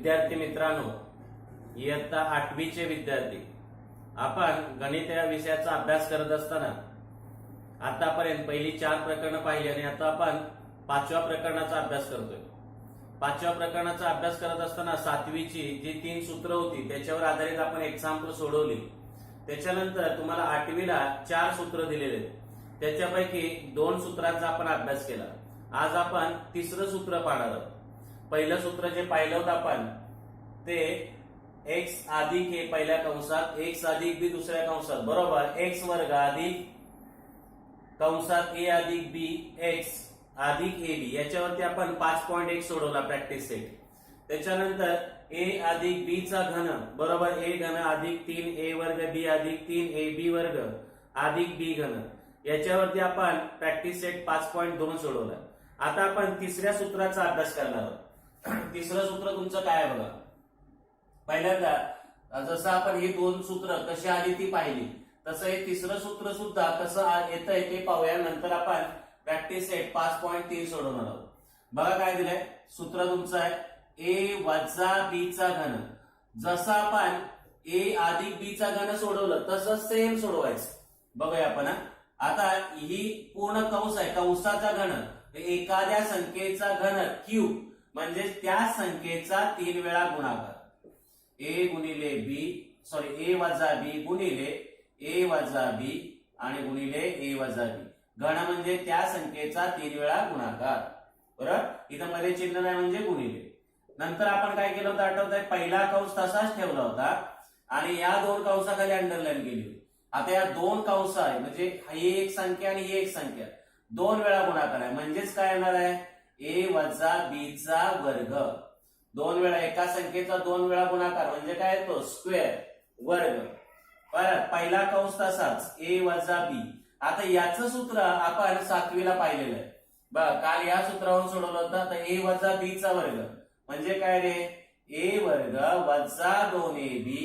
विद्यार्थी मित्रांनो, इयत्ता 8वीचे विद्यार्थी, आपण गणित या विषयाचा अभ्यास करत असताना आतापर्यंत पहिली 4 प्रकरणं पाहिली आणि आता आपण 5व्या प्रकरणाचा अभ्यास करतोय. 5व्या प्रकरणाचा अभ्यास करत असताना 7वीची जी 3 सूत्र होती त्याच्यावर आधारित आपण एक्झाम्पल सोडवली. त्याच्यानंतर तुम्हाला 8वीला 4 सूत्र दिलेले आहेत, त्याच्यापैकी 2 सूत्रांचा आपण अभ्यास केला. आज आपण 3रं सूत्र पाहणार आहोत. पहिलं सूत्र जे पाहिलं होतं आपण ते x अधिक हे पहिल्या कंसात x अधिक b दुसऱ्या कंसात बरोबर x वर्ग अधिक कंसात a अधिक b x अधिक ab याच्यावरती आपण 5.1 सोडवला प्रॅक्टिस सेट. त्याच्यानंतर a अधिक b चा घन बरोबर a घन अधिक 3a वर्ग b अधिक 3ab वर्ग अधिक b घन याच्यावरती आपण प्रॅक्टिस सेट 5.2 सोडवला. आता आपण 3ऱ्या सूत्राचा अभ्यास करणार आहोत. 3रं सूत्र तुमचं काय आहे बघा. पहिल्यांदा जसं आपण ही 2 सूत्र कशी आली ती पाहिली, तसं हे 3रं सूत्र सुद्धा कसं येतंय ते पाहूया. नंतर आपण प्रॅक्टिस सेट 5.3 सोडवणार आहोत. बघा काय दिलंय सूत्र तुमचं आहे a वजा b चा घन. जसं आपण a अधिक b चा घन सोडवलं तसं सेम सोडवायचं. बघूया आपण. आता ही पूर्ण कंस आहे, कंसाचा घन एखाद्या संख्येचा घन क्यूब म्हणजे त्या संख्येचा 3 वेळा गुणाकार. a गुणिले b a वजा b गुणिले a वजा b आणि गुणिले a वजा b. घन म्हणजे त्या संख्येचा 3 वेळा गुणाकार. बरोबर, इथं मध्ये चिन्ह नाही म्हणजे गुणिले. नंतर आपण काय केलं होतं आठवतंय, पहिला कंस तसाच ठेवला होता आणि या 2 कंसाखाली अंडरलाईन केली होती. आता या 2 कंस आहे म्हणजे ही एक संख्या आणि ही एक संख्या 2 वेळा गुणाकार आहे. म्हणजेच काय येणार आहे a वजा b चा वर्ग. 2 वेळा एका संख्येचा 2 वेळा गुणाकार म्हणजे काय येतो स्क्वेअर वर्ग. परत पहिला कंस तसाच a वजा b. आता याचं सूत्र आपण 7वीला पाहिलेलं आहे. बघ काल या सूत्रावरून सोडवलं होतं. तर a वजा b चा वर्ग म्हणजे काय रे a वर्ग वजा 2ab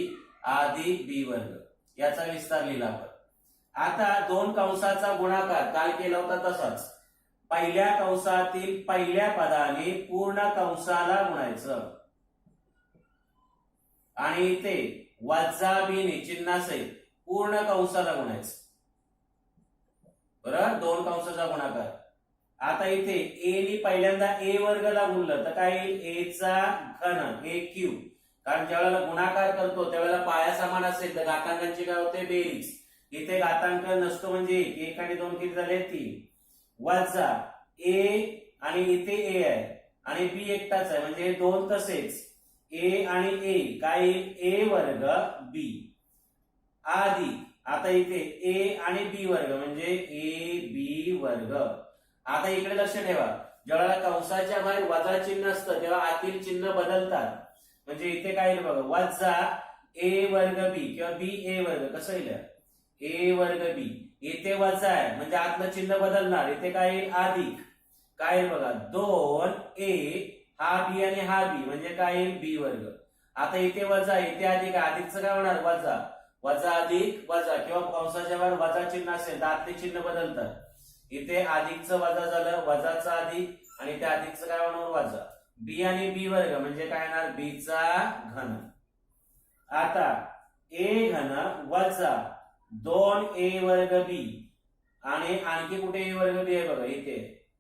अधिक b वर्ग याचा विस्तार लिहिला आपण. आता 2 कंसाचा गुणाकार काल केला होता तसाच पहिल्या कंसातील पहिल्या पदाने पूर्ण कंसाला गुणायचं आणि इथे वजा b ने चिन्हासहित पूर्ण कंसाला गुणायचं. बरोबर, 2 कंसाचा गुणाकार. आता इथे a ने पहिल्यांदा a वर्गला गुणलं तर काय येईल a चा घन a क्यूब. कारण ज्यावेळेला गुणाकार करतो त्यावेळेला पाया समान असेल तर घातांकांची काय होते बेरीज. इथे घातांक नसतो म्हणजे 1 आणि 2 किती झाले 3 वजा a आणि इथे a आहे आणि b एकटाच आहे म्हणजे 2 तसेच a आणि a काय a वर्ग b अधिक आता इथे a आणि b वर्ग म्हणजे a b वर्ग. आता इकडे लक्ष ठेवा, ज्यावेळेला कंसाच्या बाहेर वजा चिन्ह असतं तेव्हा आतील चिन्ह बदलतात. म्हणजे इथे काय येईल बघा वजा a वर्ग b किंवा b a वर्ग. कसं येईल a वर्ग b. इथे वजा आहे म्हणजे आतलं चिन्ह बदलणार. इथे काय येईल अधिक. काय येईल बघा 2a हा b आणि हा b म्हणजे काय येईल b वर्ग. आता इथे वजा इथे अधिक आहे, अधिकचं काय होणार वजा वजा अधिक वजा किंवा कंसाच्या बाहेर वजा चिन्ह असेल तर आतले चिन्ह बदलतात. इथे अधिकचं वजा झालं वजाचं अधिक आणि त्या अधिकचं काय होणार वजा. b आणि b वर्ग म्हणजे काय येणार b चा घन. आता a घन वजा 2a वर्ग b आणि आणखी कुठे a वर्ग b आहे बघा इथे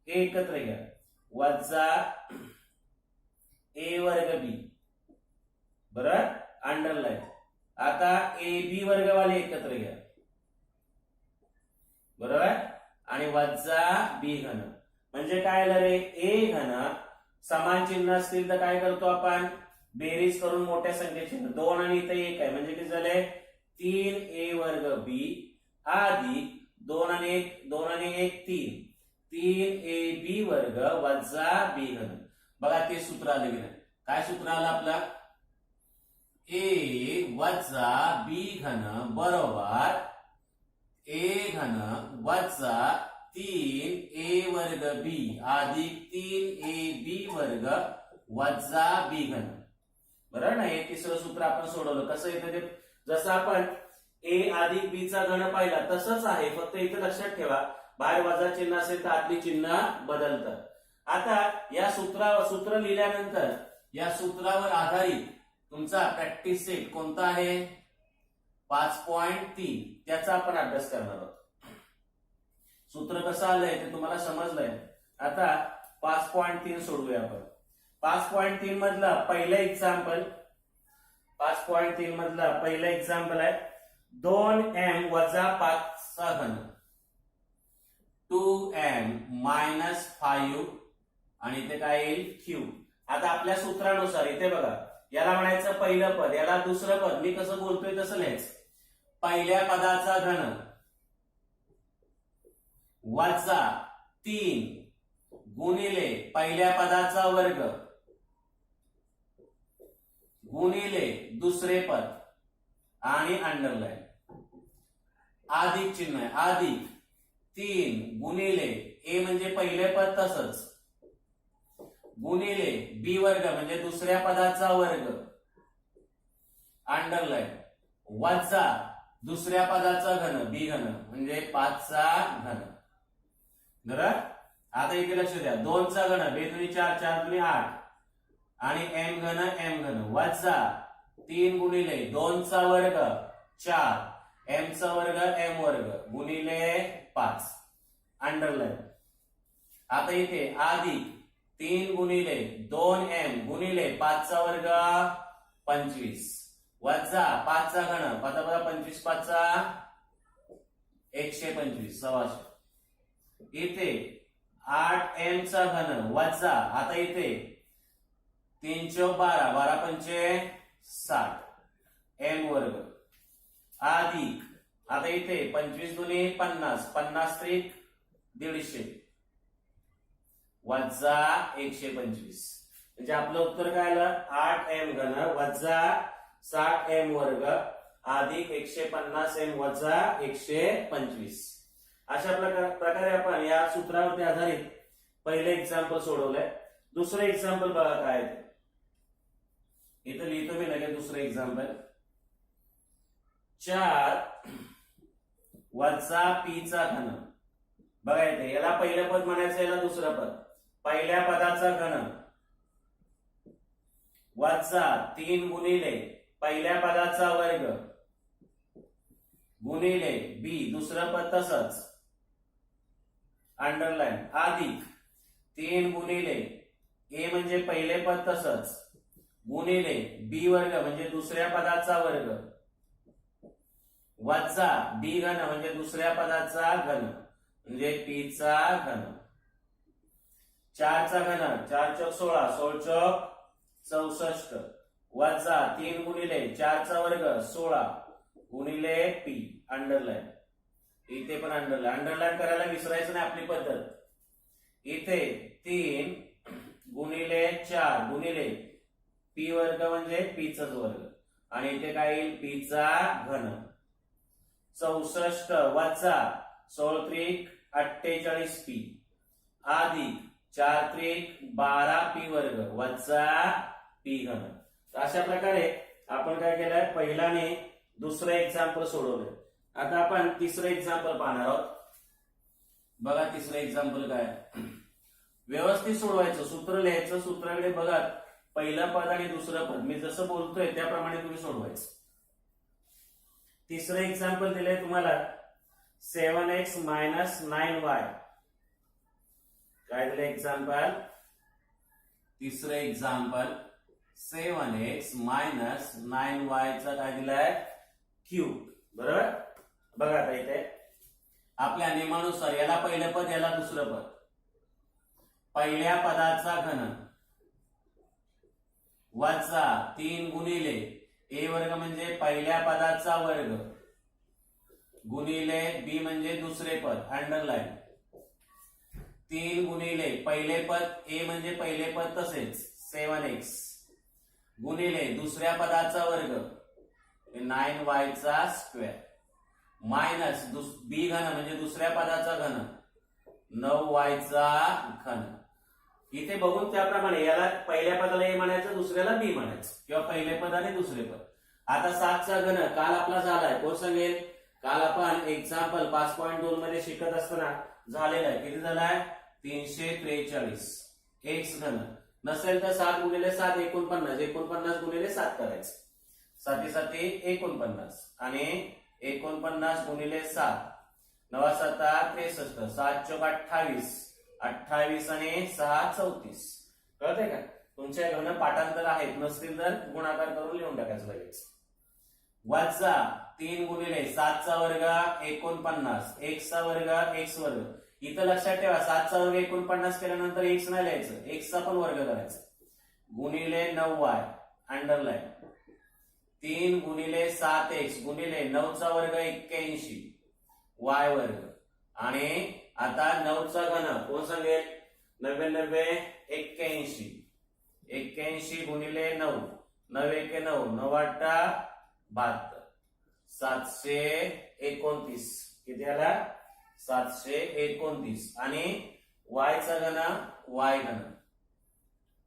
हे एकत्र घ्या वजा a वर्ग b. बरोबर, अंडरलाईन. आता a b वर्ग वाले एकत्र घ्या बरोबर आणि वजा b घन म्हणजे काय आलं रे a घन. समान चिन्ह असतील तर काय करतो आपण बेरीज करून मोठ्या संख्येचे 2 आणि इथे 1 आहे म्हणजे किती झाले 3a वर्ग b अधिक 2 आणि 1 3 3ab वर्ग वजा b घन. बघा ते सूत्र आले की नाही. काय सूत्र आलं आपलं a वजा b घन बरोबर a घन वजा 3a वर्ग b अधिक 3ab वर्ग वजा b घन. बरोबर ना. हे 3रं सूत्र आपण सोडवलं. कसं येतं ते जसं आपण a अधिक b चा घन पाहिला तसंच आहे, फक्त इथे लक्षात ठेवा बाहेर वजा चिन्ह असेल तर आतली चिन्ह बदलतात. आता या सूत्र लिहिल्यानंतर या सूत्रावर आधारित तुमचा प्रॅक्टिस सेट कोणता आहे 5.3 त्याचा आपण अभ्यास करणार आहोत. सूत्र कसं आलंय ते तुम्हाला समजलंय. आता 5.3 सोडवूया आपण. 5.3 मधला पहिलं एक्झाम्पल 5.3 मधला पहिलं एक्झाम्पल आहे 2m वजा 5 चा घन 2m मायनस 5 आणि इथे काय येईल q. आता आपल्या सूत्रानुसार इथे बघा याला म्हणायचं पहिलं पद, याला दुसरं पद. मी कसं बोलतोय तसं लिहायचं. पहिल्या पदाचा घन वजा 3 गुणिले पहिल्या पदाचा वर्ग गुणिले दुसरे पद आणि अंडरलाईन अधिक चिन्ह आहे. अधिक 3 गुणिले ए म्हणजे पहिले पद तसंच गुणिले बी वर्ग म्हणजे दुसऱ्या पदाचा वर्ग अंडरलाईन वजा दुसऱ्या पदाचा घन बी घन म्हणजे 5 चा घन. बरं आता इथे लक्ष द्या. 2 चा घन 2 दुनी 4 4 दुनी 8 आणि m घन वजा 3 गुणिले 2 चा वर्ग 4 m चा वर्ग m वर्ग गुणिले 5 अंडरलाईन. आता इथे अधिक 3 गुणिले 2m गुणिले 5 चा वर्ग 25 वजा 5 चा घन 25 5 चा 125 सव्वाशे. इथे 8m चा घन वजा आता इथे 3 चौक 12 12 पंचे 60 m वर्ग अधिक आता इथे 25 दुनी 50 50 त्रिक 150 वजा 125 म्हणजे आपलं उत्तर काय आलं 8m घन वजा 60m वर्ग अधिक 150m वजा 125. अशा प्रकारे आपण या सूत्रावरती आधारित पहिले एक्झाम्पल सोडवलंय. दुसरं एक्झाम्पल बघा काय आहे. इथं लिहितो मी लगेच दुसरं एक्झाम्पल 4 वजा p चा घन. बघा इथे याला पहिलं पद म्हणायचं याला दुसरं पद. पहिल्या पदाचा घन वजा 3 गुणिले पहिल्या पदाचा वर्ग गुणिले बी दुसरं पद तसंच अंडरलाईन अधिक 3 गुणिले ए म्हणजे पहिले पद तसंच गुणिले बी वर्ग म्हणजे दुसऱ्या पदाचा वर्ग वजा बी घन म्हणजे दुसऱ्या पदाचा घन म्हणजे पी चा घन. 4 चा घन 4 चौक 16 16 चौक 64 वजा 3 गुणिले 4 चा वर्ग 16 गुणिले पी अंडरलाईन. इथे पण अंडरलाईन करायला विसरायचं नाही आपली पद्धत. इथे 3 गुणिले 4 गुणिले पी वर्ग म्हणजे पी चा वर्ग आणि इथे काय येईल पी चा घन 64 वजा 16 त्रिक 48 पी अधिक 4 त्रिक 12 पी वर्ग वजा पी घन. अशा प्रकारे आपण काय केलंय पहिल्याने दुसरं एक्झाम्पल सोडवलंय. आता आपण तिसरं एक्झाम्पल पाहणार आहोत. बघा तिसरं एक्झाम्पल काय व्यवस्थित सोडवायचं. सूत्र लिहायचं. सूत्राकडे बघा पहिलं पद आणि दुसरं पद मी जसं बोलतोय त्याप्रमाणे तुम्ही सोडवायचं. तिसरं एक्झाम्पल दिलंय तुम्हाला 7x मायनस 9y. काय दिलंय एक्झाम्पल तिसरं एक्झाम्पल 7x मायनस 9y चा काय दिलाय क्यूब. बरोबर. बघा आता इथे आपल्या नियमानुसार याला पहिलं पद याला दुसरं पद. पहिल्या पदाचा घन वजा 3 गुणिले ए वर्ग म्हणजे पहिल्या पदाचा वर्ग गुणिले बी म्हणजे दुसरे पद अंडरलाईन 3 गुणिले पहिले पद ए म्हणजे पहिले पद तसेच 7x गुणिले दुसऱ्या पदाचा वर्ग 9y चा स्क्वेअर मायनस बी घन म्हणजे दुसऱ्या पदाचा घन 9y चा घन. इथे बघून त्याप्रमाणे याला पहिल्या पदाला ए म्हणायचं दुसऱ्याला बी म्हणायचं किंवा पहिले पद आणि दुसरे पद. आता 7 चा घन काल आपला झालाय. कोण सांगेल. काल आपण एक्झाम्पल 5.2 मध्ये शिकत असताना झालेला आहे. किती झालाय 343 एक्स घन नसेल तर 7 गुणिले 7 49, 49 गुणिले 7 करायचं. 7 साती 49 आणि 49 गुणिले 7, 9 7 63, 7 चौक 28, 28 आणि 6 34. कळतंय का? तुमच्या घन पाठांतर आहेत, नसतील तर गुणाकार करून लिहून टाकायचं लगेच. वजा 3 गुणिले 7 चा वर्ग 49, x चा वर्ग x वर्ग. इथं लक्षात ठेवा 7 चा वर्ग 49 केल्यानंतर x नाही लिहायचं, x चा पण वर्ग करायचा. गुणिले 9y अंडरलाईन. 3 गुणिले 7x गुणिले 9 चा वर्ग 81 y वर्ग. आणि आता 9 चा घन कोण सांगेल? 90 90 81, 81 गुणिले 9, 9 1 9, 9 8 72, 729. किती आला? 729. आणि y चा घन y घन.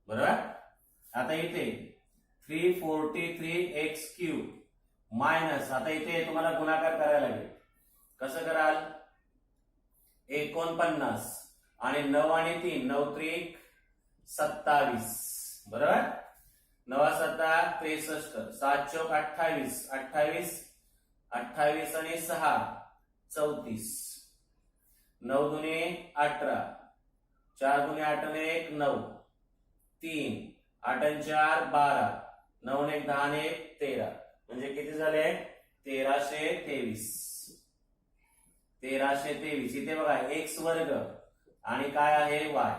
बरोबर. आता इथे 343x³ मायनस, आता इथे तुम्हाला गुणाकार करायला लागेल. कसं कराल? 49 आणि 9 आणि 3, 9 3 27. बरोबर. 9 7 63, 7 चौक 28, 28 28 आणि 6 34, 9 दुने 18, 4 दुने 8 आणि 1 9, 3 8 आणि 4 12, 9 आणि 1 10 आणि 1 13. म्हणजे किती झाले? 1323. 1323. इथे बघा x वर्ग आणि काय आहे y.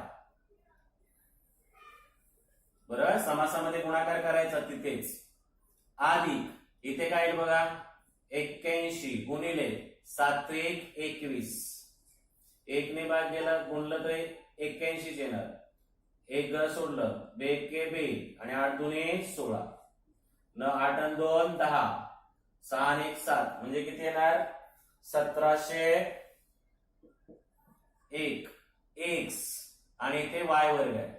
बरोबर. समासामध्ये गुणाकार करायचा तिथेच. अधिक इथे काय येईल बघा? 81 गुणिले 7 1 21. 1 ने भाग गेला गुणलं तर 81 येणार. 1 ग सोडलं 2 के 2 आणि 8 दुने 16, 8 आणि 2 10, 6 आणि 1 7. म्हणजे किती येणार? 1701 x आणि इथे y वर्ग आहे.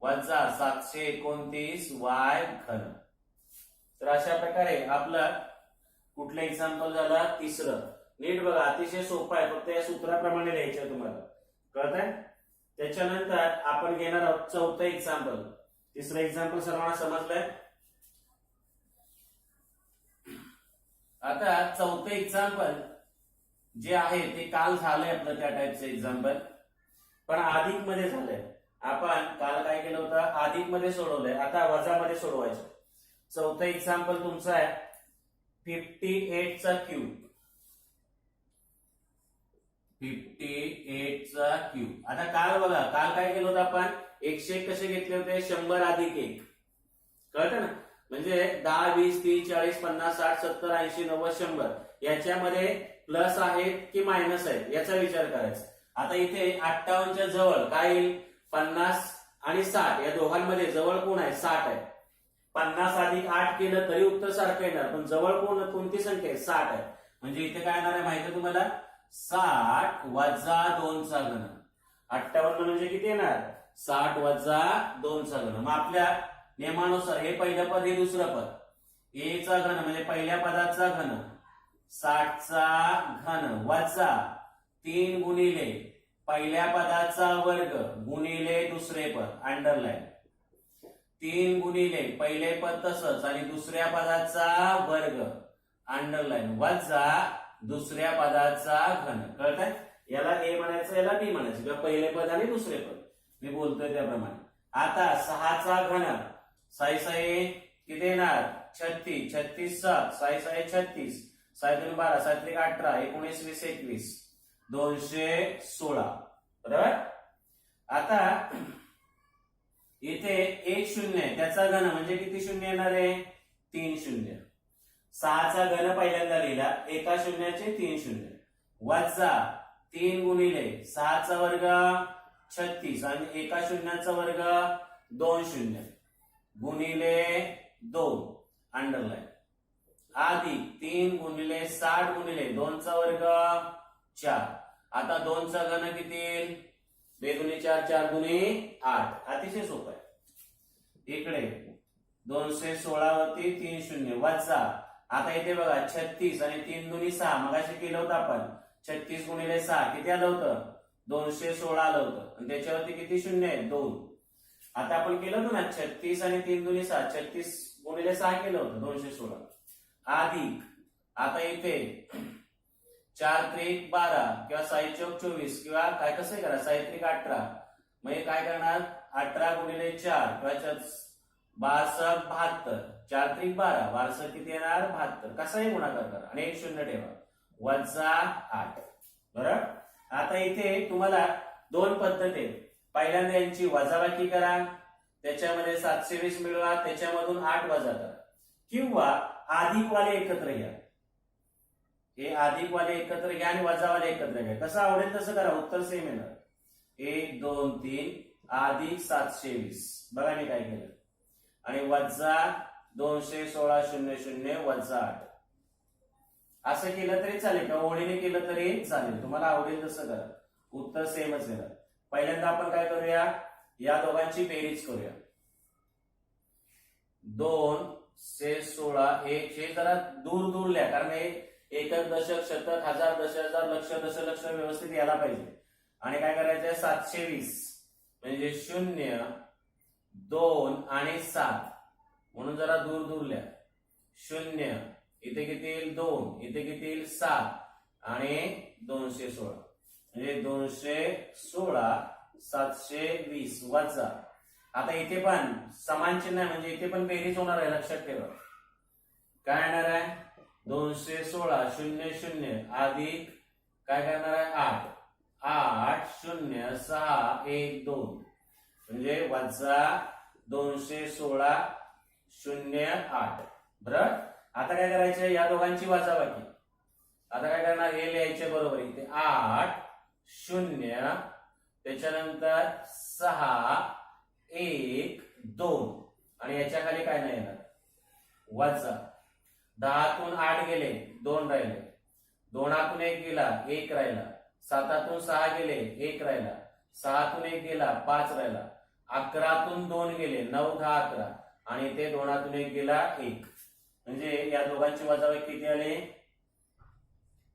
वजा 729 y घन. तर अशा प्रकारे आपलं कुठलं एक्झाम्पल झालं? तिसरं. नीट बघा, अतिशय सोपं आहे, फक्त या सूत्राप्रमाणे लिहायचं तुम्हाला. कळतंय? त्याच्यानंतर आपण घेणार आहोत चौथं एक्झाम्पल. तिसरं एक्झाम्पल सर्वांना समजलंय? आता चौथं एक्झाम्पल जे आहे ते काल झालंय आपलं, त्या टाईपचं एक्झाम्पल, पण अधिक मध्ये झालंय. आपण काल काय केलं होतं? अधिक मध्ये सोडवलंय, आता वजा मध्ये सोडवायचं. चौथं एक्झाम्पल तुमचं आहे 58 चा क्यूब. 58 चा क्यूब. आता काल बघा, काल काय केलं होतं आपण? 101 कसे घेतले होते? 100 अधिक 1. कळतं ना? म्हणजे 10 20 30 40 50 60 70 80 90 100 याच्यामध्ये प्लस आहेत की मायनस आहेत याचा विचार करायचा. आता इथे 58 च्या जवळ काय येईल? 50 आणि 60 या दोघांमध्ये जवळ कोण आहे? 60 आहे. 50 अधिक 8 केलं तरी उत्तर सारखं येणार, पण जवळ कोणती संख्या आहे? 60 आहे. म्हणजे इथे काय येणार आहे माहिती आहे तुम्हाला? 60 वजा 2 चा घन. 58 म्हणजे किती येणार? 60 वजा 2 चा घन. मग आपल्या नियमानुसार हे पहिलं पद, हे दुसरं पद. a चा घन म्हणजे पहिल्या पदाचा घन 60 चा घन वजा 3 गुणिले पहिल्या पदाचा वर्ग गुणिले दुसरे पद. अंडरलाईन. 3 गुणिले पहिले पद तसंच आणि दुसऱ्या पदाचा वर्ग. अंडरलाईन. वजा दुसऱ्या पदाचा घन. कळतंय? याला a म्हणायचं, याला b म्हणायचं, किंवा पहिले पद आणि दुसरे पद. मी बोलतोय त्याप्रमाणे. आता 6 चा घन 6 6 किती येणार? 36. 36 7 6 6 36, 6 3 12, 7 3 18, 19 20 21, 216. बरोबर. आता इथे 1 शून्य आहे, त्याचा घन म्हणजे किती शून्य येणार आहे? 3 शून्य. 6 चा घन पहिल्यांदा लिहिला, एका शून्याचे 3 शून्य वजा 3 गुणिले 6 चा वर्ग 36 आणि एका शून्याचा वर्ग 2 शून्य गुणिले 2 अंडरलाईन. अधिक 3 गुणिले 60 गुणिले 2 चा वर्ग 4. आता 2 चा घन किती येईल? 2 दुनी 4, 4 दुनी 8. अतिशय सोपं आहे. इकडे 216 वरती 3 शून्य वजा, आता इथे बघा 36 आणि 3 दुनी 6, मगाशी केलं होतं आपण. 36 गुणिले 6 किती आलं होतं? 216 आलं होतं. आणि त्याच्यावरती किती शून्य आहे? 2. आता आपण केलं होतं ना 36 आणि 3 दुनी 6, 36 गुणिले 6 केलं होतं 216 अधिक आता इथे 4 त्रिक 12 किंवा 6 चौक 24 किंवा काय कसं करा 6 त्रिक 18 म्हणजे काय करणार 18 गुणिले 4 किंवा 12 72 4 त्रिक 12 12 किती येणार 72 कसाही गुणाकार करा आणि एक शून्य ठेवा वजा 8 बरोबर. आता इथे तुम्हाला दोन पद्धती पहिल्यांदा यांची वजाबाकी करा त्याच्यामध्ये 720 मिळवा त्याच्यामधून 8 वजा करा किंवा अधिक वाले एकत्र घ्या. हे अधिक वाले एकत्र घ्या आणि वजावाले एकत्र घ्या कसं आवडेल तसं करा उत्तर सेम येणार 1 2 3 अधिक 720 बघा मी काय केलं आणि वजा 216 00 वजा 8 असं केलं तरी चालेल किंवा ओळीने केलं तरी चालेल तुम्हाला आवडेल तसं करा उत्तर सेमच येणार. पहिल्यांदा आपण काय करूया या दोघांची बेरीज करूया 2 से 16 हे जरा दूर दूर लिहा कारण हे एकक दशक शतक हजार दशहजार लक्ष दशलक्ष व्यवस्थित यायला पाहिजे. आणि काय करायचंय 720 म्हणजे 0 2 आणि 7 म्हणून जरा दूर दूर लिहा 0 इथे किती येईल 2 इथे किती येईल 7 आणि 216 म्हणजे 216 720 वजा आता इथे पण समान चिन्ह आहे म्हणजे इथे पण बेरीज होणार आहे लक्षात ठेवा काय येणार आहे 216 00 अधिक काय करणार आहे 8 8 0 6 1 2 म्हणजे वजा 216 08 बरोबर. आता काय करायचं या दोघांची वजाबाकी आता काय करणार हे लिहायचे बरोबर इथे 8 0 त्याच्यानंतर 6 1 2 आणि याच्या खाली काय नाही येणार वजा 10तून 8 गेले 2 राहिले 2तून 1 गेला 1 राहिला 7तून 6 गेले 1 राहिला 6तून 1 गेला 5 राहिला 11तून 2 गेले 9 10 11 आणि ते 2तून 1 गेला 1 म्हणजे या दोघांची वजाबाकी किती आली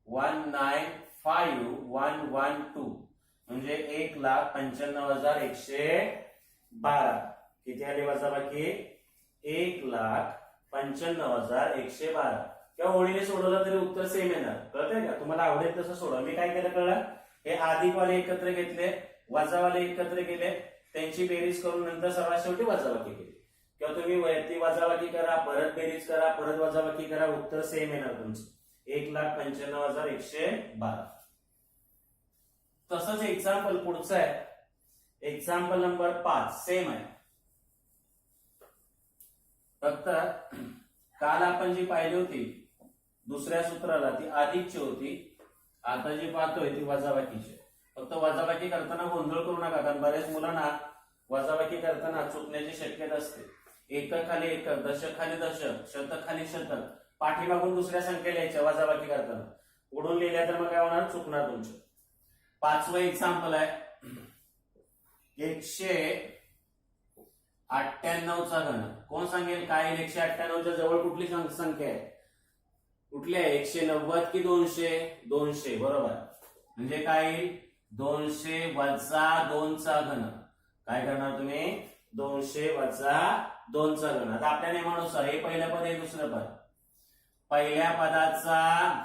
195,112 म्हणजे 1,95,112 किती आली वजाबाकी 1,95,112 किंवा ओळीने सोडवलं तरी उत्तर सेम येणार कळतंय का तुम्हाला आवडेल तसं सोडवा. मी काय केलं कळलं हे अधिक वाले एकत्र घेतले वजावाले एकत्र केले त्यांची बेरीज करून नंतर सर्वात शेवटी वजाबाकी केली किंवा तुम्ही वैयक्तिक वजाबाकी करा परत बेरीज करा परत वजाबाकी करा उत्तर सेम येणार तुमचं 1,95,112. तसंच एक्झाम्पल पुढचं आहे एक्झाम्पल नंबर 5 सेम आहे फक्त काल आपण जी पाहिली होती दुसऱ्या सूत्राला ती अधिकची होती आता जी पाहतोय ती वजाबाकीची. फक्त वजाबाकी करताना गोंधळ करू नका कारण बऱ्याच मुलांना वजाबाकी करताना चुकण्याची शक्यता असते. एकक खाली एकक दशक खाली दशक शतक खाली शतक पाठीमागून दुसऱ्या संख्या लिहायच्या वजाबाकी करताना उडून लिहिल्या तर मग काय होणार चुकणार तुमचं. 5वं एक्झाम्पल आहे 198चा घन कोण सांगेल काय 198च्या जवळ कुठली संख्या आहे कुठली आहे 190 की 200 200 बरोबर म्हणजे काय 200 वजा 2चा घन काय करणार तुम्ही 200 वजा 2चा घन. आता आपल्या नियमानुसार हे पहिलं पद आहे दुसरं पद पहिल्या पदाचा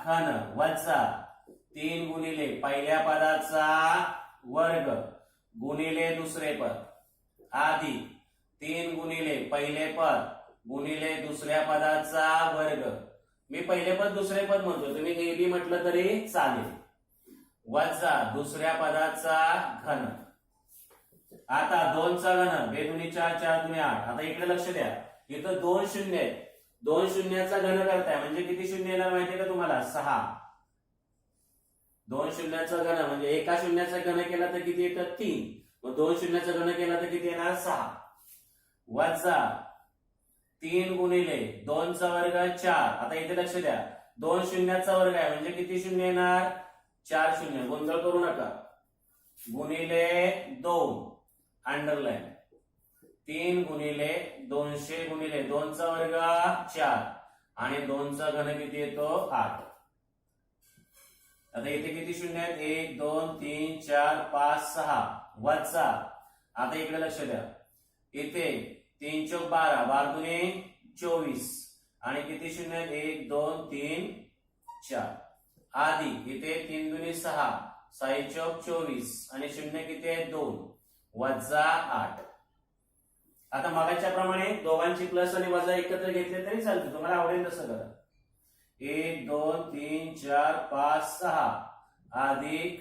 घन वजा 3 गुणिले पहिल्या पदाचा वर्ग गुणिले दुसरे पद अधिक 3 गुणिले पहिले पद गुणिले दुसऱ्या पदाचा वर्ग. मी पहिले पद दुसरे पद म्हणतो तुम्ही नेहमी म्हटलं तरी चालेल वजा दुसऱ्या पदाचा घन. आता 2चा घन 2 दुनी 4 4 दुनी 8. आता इकडे लक्ष द्या इथं 2 शून्य आहेत 2 शून्याचा घन करताय म्हणजे किती शून्य येणार माहितीये का तुम्हाला 6. 2 शून्याचा घन म्हणजे एका शून्याचा घन केला तर किती येतं 3 मग 2 शून्याचा घन केला तर किती येणार 6 वजा 3 गुणिले 2चा वर्ग 4. आता इथे लक्ष द्या 2 शून्याचा वर्ग आहे म्हणजे किती शून्य येणार 4 शून्य गोंधळ करू नका गुणिले 2 अंडरलाईन 3 गुणिले 200 गुणिले 2चा वर्ग 4 आणि 2चा घन किती येतो 8. आता इथे किती शून्य आहेत 1 2 3 4 5 6 वजा आता इकडे लक्ष द्या इथे 3 चौक 12, 12 दुने 24 आणि किती शून्य 1 2 3 4 अधिक इथे 3 दुने 6, 6 चौक 24 आणि शून्य किती आहे 2 वजा 8. आता मागाच्या प्रमाणे दोघांची प्लस आणि वजा एकत्र घेतले तरी चालते, तुम्हाला आवडेल तसं करा. 1 2 3 4 5 6 अधिक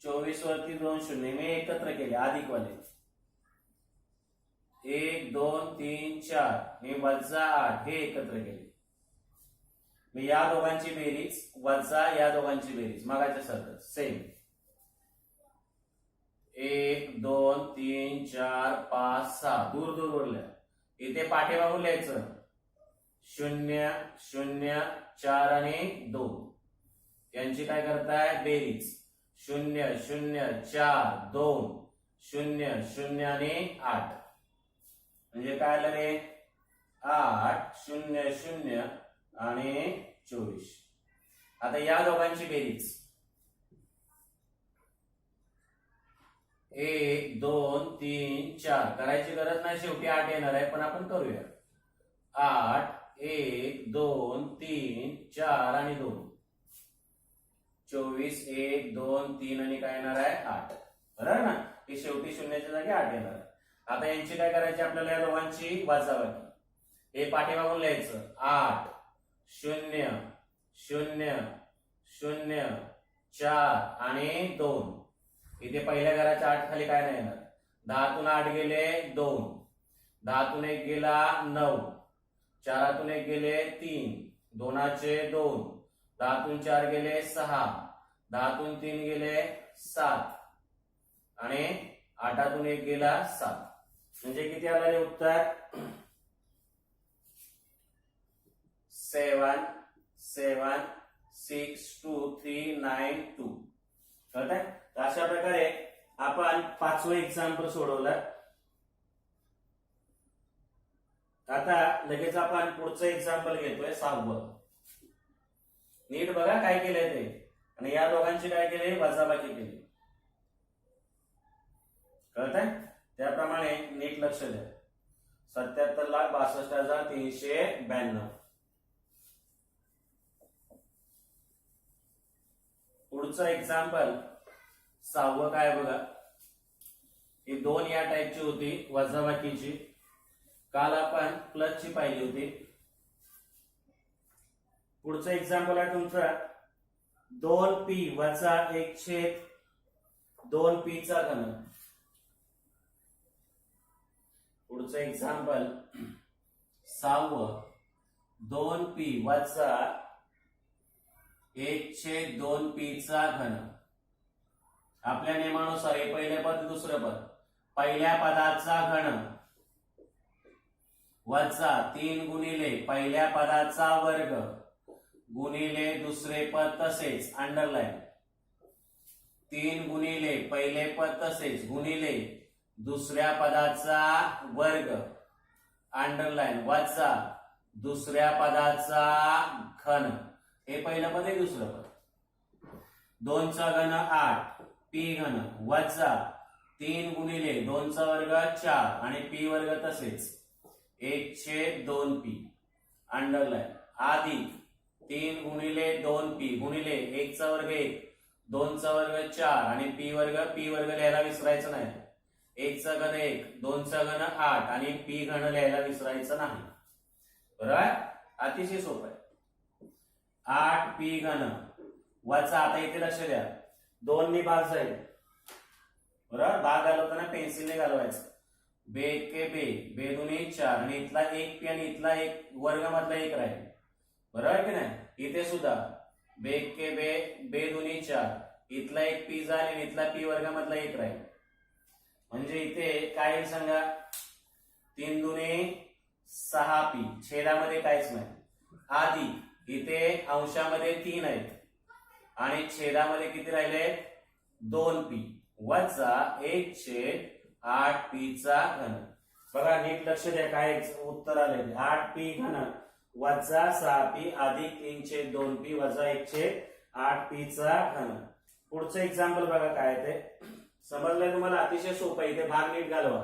24 वरती 2 शून्य मी एकत्र केले अधिक वाले 1 2 3 4 मी वजा 8 हे एकत्र केले. मी या दोघांची बेरीज वजा या दोघांची बेरीज मागाच्या सारखं सेम 1 2 3 4 5 6 दूर दूर उरल्या. इथे पाठीमागून लिहायचं 0 0 4 आणि 2 यांची काय करताय बेरीज 0 0 4 2 0 0 आणि 8 म्हणजे काय आलं रे 8 0 0 आणि 24. आता या दोघांची बेरीज 1 2 3 4 करायची गरज नाही, शेवटी 8 येणार आहे पण आपण करूया. 8 1 2 3 4 आणि 2 24 1 2 3 आणि काय येणार आहे 8. बरोबर ना, की शेवटी शून्याच्या जागी 8 येणार आहे. आता यांची काय करायची आपल्याला या दोघांची वजाबाकी. हे पाठीमागून लिहायचं 8 0 0 0 4 आणि 2. इथे पहिल्या घराच्या 8 खाली काय नाही येणार. 10 तून 8 गेले 2, 10 तून 1 गेला 9, 4 तून 1 गेले 3, 2चे 2, 10 तून 4 गेले 6, 10 तून 3 गेले 7 आणि 8 तून 1 गेला 7. म्हणजे किती आलं रे उत्तर 7 7 6 2 3 9 2. कळतंय. तर अशा प्रकारे आपण 5वं एक्झाम्पल सोडवलं. आता लगेच आपण पुढचं एक्झाम्पल घेतोय 6वं. नीट बघा काय केलंय ते आणि या दोघांची काय केली वजाबाकी केली. कळतंय. त्याप्रमाणे नीट लक्ष द्या. 77,62,392. पुढचं एक्झाम्पल 6वं काय बघा. ही 2 या टाईपची होती वजाबाकीची. काल आपण प्लसची पाहिली होती. पुढचं एक्झाम्पल आहे तुमचं 2p वजा 1/2p चा घन. पुढचं एक्झाम्पल 6वं 2p वजा 1/2p चा घन. आपल्या नियमानुसार हे पहिले पद दुसरं पद. पहिल्या पदाचा घन वजा 3 गुणिले पहिल्या पदाचा वर्ग गुणिले दुसरे पद तसेच अंडरलाईन 3 गुणिले पहिले पद तसेच गुणिले दुसऱ्या पदाचा वर्ग अंडरलाईन वजा दुसऱ्या पदाचा घन. हे पहिलं पद आहे दुसरं पद. 2 चा घन 8 p घन वजा 3 गुणिले 2 चा वर्ग 4 आणि p वर्ग तसेच 1/2p अंडरलाईन अधिक 3 गुणिले 2p गुणिले 1 चा वर्ग 1 2 चा वर्ग 4 आणि p वर्ग लिहायला विसरायचं नाही. 1 चा घन 1 2 चा घन 8 आणि p घन लिहायला विसरायचं नाही. बरोबर. अतिशय सोपं आहे. 8p घन वजा आता इथे लक्ष द्या 2 ने भाग जाईल. बरोबर. भाग घालवताना पेन्सिलने घालवायचं. बे के बे बे दुनी 4 आणि इथला 1p आणि इथला 1 वर्ग मधला 1 राहील. बरोबर की नाही. इथे सुद्धा बे के बे बे दुनी 4 इथला 1p जाईल आणि इथला p वर्ग मधला 1 राहील. म्हणजे इथे काय सांगा 3 दुने 6p छेदामध्ये काहीच नाही. आधी इथे अंशामध्ये 3 आहेत आणि छेदामध्ये किती राहिले 2p वजा 1/8p चा घन. बघा नीट लक्ष द्या काय उत्तर आले. 8p घन वजा 6p अधिक 3/2p वजा 1/8p चा घन. पुढचं एक्झाम्पल बघा काय ते समजलंय तुम्हाला. अतिशय सोपं आहे. इथे भाग नीट घालवा.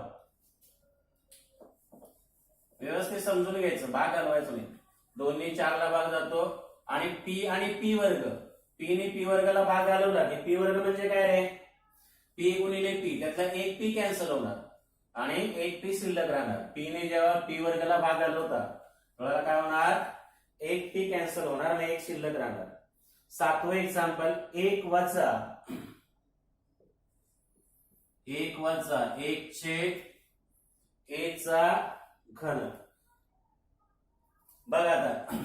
व्यवस्थित समजून घ्यायचं, भाग घालवायचं नाही. दोन्ही 4 ला भाग जातो आणि पी आणि पी वर्ग, पी ने पी वर्गाला भाग घालवला की पी वर्ग म्हणजे काय रे, पी गुणिले पी, त्यातला एक पी कॅन्सल होणार आणि एक पी शिल्लक राहणार. पी ने जेव्हा पी वर्गाला भाग घालवता तेव्हा काय होणार, एक पी कॅन्सल होणार आणि एक शिल्लक राहणार. 7वं एक्झाम्पल, 1 वजा 1/a चा घन. बघा आता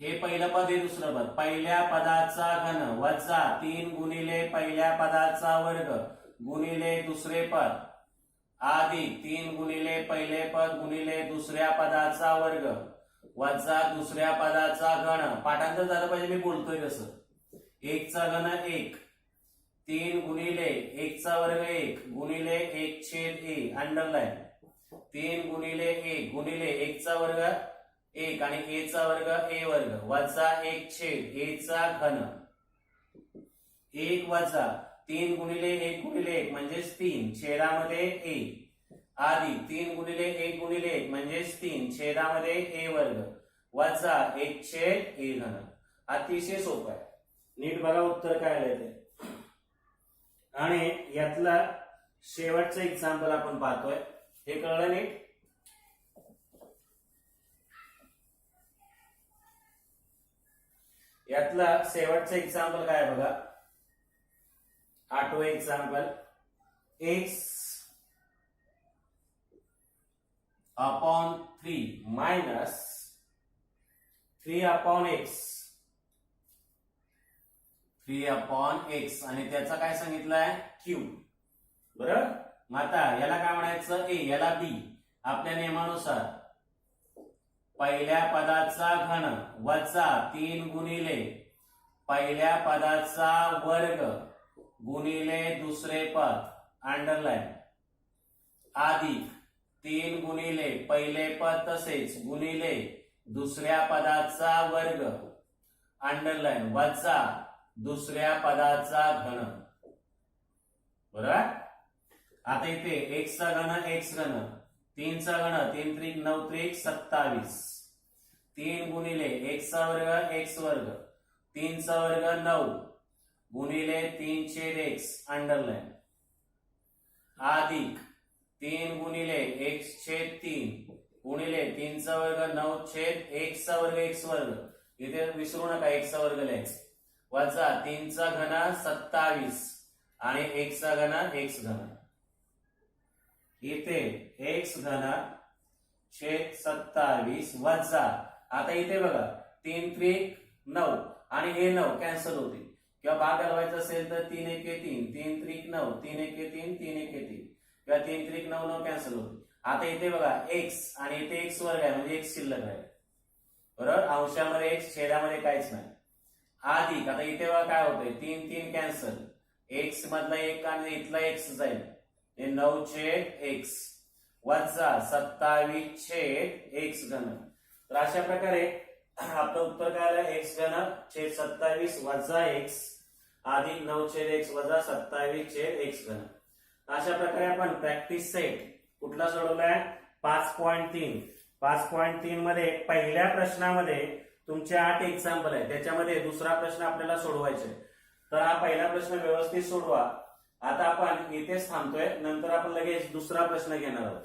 हे पहिलं पद, हे दुसरं पद. पहिल्या पदाचा घन वजा 3 गुणिले पहिल्या पदाचा वर्ग गुणिले दुसरे पद अधिक 3 गुणिले पहिले पद गुणिले दुसऱ्या पदाचा वर्ग वजा दुसऱ्या पदाचा घन. पाठांतर झालं पाहिजे, मी बोलतोय कसं. 1 चा घन 1, 3 गुणिले 1 चा वर्ग 1 गुणिले 1/a अंडरलाईन, 3 गुणिले 1 गुणिले 1 चा वर्ग 1 आणि a चा वर्ग a वर्ग वजा 1/a चा घन. 1 वजा 3 गुणिले 1 गुणिले 1 म्हणजेच 3 छेदामध्ये a अधिक 3 गुणिले 1 गुणिले 1 म्हणजेच 3 छेदामध्ये a वर्ग वजा 1/a घन. अतिशय सोपं आहे, नीट बघा उत्तर काय आलंय ते. आणि यातला शेवटचं एक्झाम्पल आपण पाहतोय, हे कळलं नीट. यातला शेवटचं एक्झाम्पल काय आहे बघा, 8वं example, x upon 3 minus 3 upon x, 3 upon x आणि त्याचा काय सांगितलंय, q. बरोबर. मग आता याला काय म्हणायचं, a, याला b. आपल्या नियमानुसार पहिल्या पदाचा घन वजा 3 गुणिले पहिल्या पदाचा वर्ग गुणिले दुसरे पद अंडरलाईन अधिक 3 गुणिले पहिले पद तसेच गुणिले दुसऱ्या पदाचा वर्ग अंडरलाईन वजा दुसऱ्या पदाचा घन. बरोबर. आता इथे x चा घन x घन, 3 चा घन 3 त्रिक 9 त्रिक 27, 3 गुणिले x चा वर्ग x वर्ग, 3 चा वर्ग 9 गुणिले 3/x अंडरलाईन अधिक 3 गुणिले x/3 गुणिले 3 चा वर्ग 9/x चा वर्ग x वर्ग, इथे विसरू नका x चा वर्ग लिहायचा वजा 3 चा घन 27 आणि x चा घन x घन. इथे x घन छेद 27 वजा, आता इथे बघा 3 त्रिक 9 आणि हे 9 कॅन्सल होते किंवा भाग घालवायचा असेल तर 3 1 3, 3 त्रिक 9, 3 1 3, 3 1 3 किंवा 3 त्रिक 9 9 कॅन्सल होते. आता इथे बघा x आणि इथे x वर्ग आहे म्हणजे x शिल्लक आहे. बरोबर. अंशामध्ये x, छेदामध्ये काहीच नाही. अधिक आता इथे बघा काय होतंय, 3 3 कॅन्सल, x मधला 1 आणि इथला x जाईल, हे 9/x वजा 27/x घन. तर अशा प्रकारे आपलं उत्तर काय आलं, x घन छेद 27 वजा x अधिक 9/x वजा 27/x घन. अशा प्रकारे आपण प्रॅक्टिस सेट कुठला सोडवलाय, 5.3. 5.3 मध्ये पहिल्या प्रश्नामध्ये तुमचे 8 एक्झाम्पल आहे, त्याच्यामध्ये दुसरा प्रश्न आपल्याला सोडवायचे. तर हा पहिला प्रश्न व्यवस्थित सोडवा. आता आपण इथेच थांबतोय, नंतर आपण लगेच दुसरा प्रश्न घेणार आहोत.